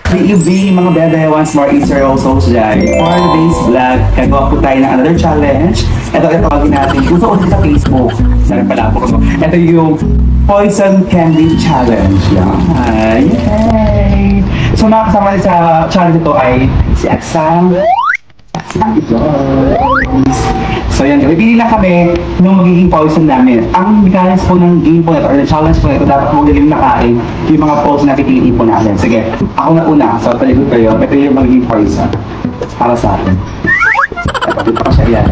Good evening mga bebe, once more it's your host Jai. For today's vlog, gagawa po tayo ng another challenge. Ito tawagin natin, gusto ko sa Facebook. Pala po ko. Ito yung Poison Candy Challenge. Yay! So makakasama sa challenge ito ay si Aksang. So yan, pipili lang kami nung magiging poison namin. Ang mechanics po ng game po nito, or the challenge po nito, dapat po galing nakain yung mga poison na pipili po natin. Sige, ako na una. So talikod kayo, ito yung magiging poison para sa akin. Ito, dito ko siya yan.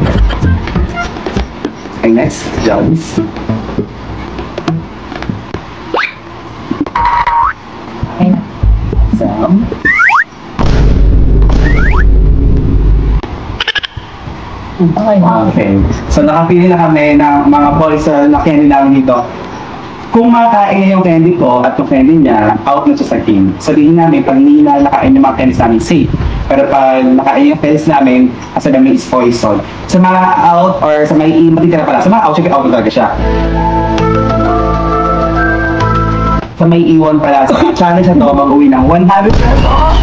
Okay, next, Jones. Sam. Okay. So nakapili na kami ng mga poison na candy namin dito. Kung makain niya yung candy ko at yung candy niya, out na siya sa game. Sabihin namin, pag hindi na nakain yung mga candies namin, safe. Pero pag nakain yung candies namin, asa namin is poison. Sa mga out or sa may matitira pala, sa mga out, syempre out talaga siya. Sa may iwan pala, sa challenge na to, mag-uwi ng 100 pesos.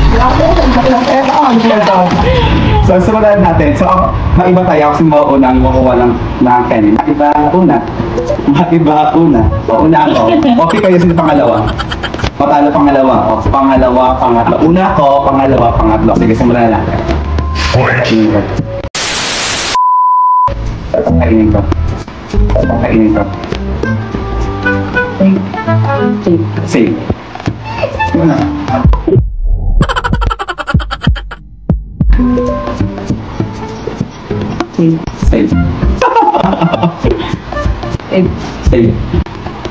So, simulan natin. So, maiba tayo kasi mauunang makuha ng candy. Maiba una. O, una ako. Okay kayo sa pangalawa. Matalo pangalawa. O, sa pangalawa, pangatlo. Una ako, pangalawa, pangatlo. Sige, simulan natin. Pakainin ko. Save. Una. Save. Save.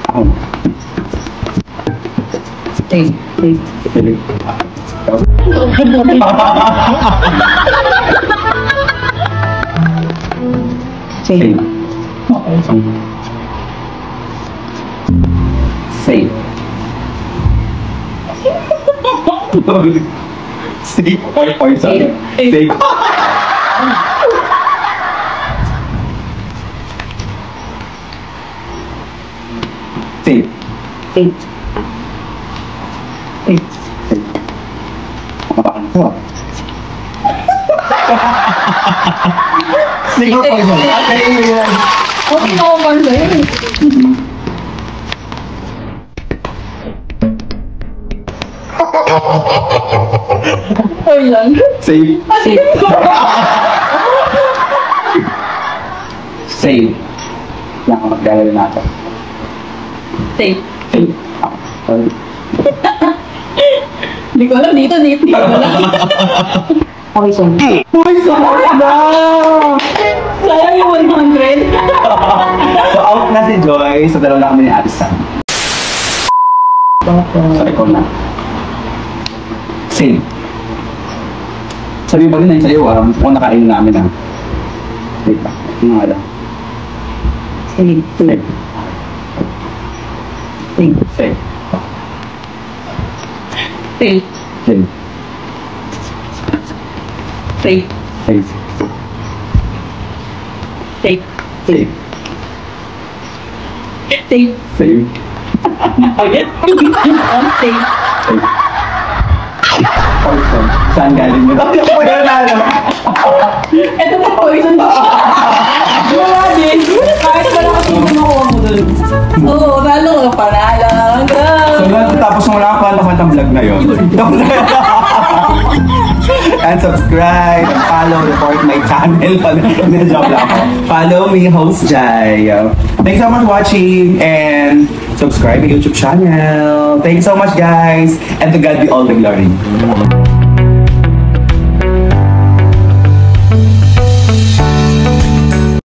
Ako. Save. Save. Save or poison? Save. Save. Mabakan ko. Save or poison? Okay na ako ba sa'yo? Poison? Save. Save. Yan ang magdalala natin. Save. Sorry. Hindi ko alam dito. Poison. Poison na! Sayang yung 100. So out na si Joy. So dalawa na kami ni Ate Sam. So ikaw na. Save. Sabi ba rin na sa'yo, kung nakain namin na. Wait pa. Ano nga lang? Save. Save. Save. Save. Save. Save. Save. Save. Save. Save. Save. Save. Save. Save. Poison. Saan galing yun? Bakit ako yun na ano? Ito pa poison ba? Wala din. Kahit wala kasi kinukuha mo dun. Oo, talo ka panalo. So tapos mo lang ako ang vlog na yun. And subscribe and follow, report my channel. Joke lang ako. Follow me, host Jai. Thanks so much for watching and subscribe my YouTube channel. Thanks so much guys. And to God be all the glory.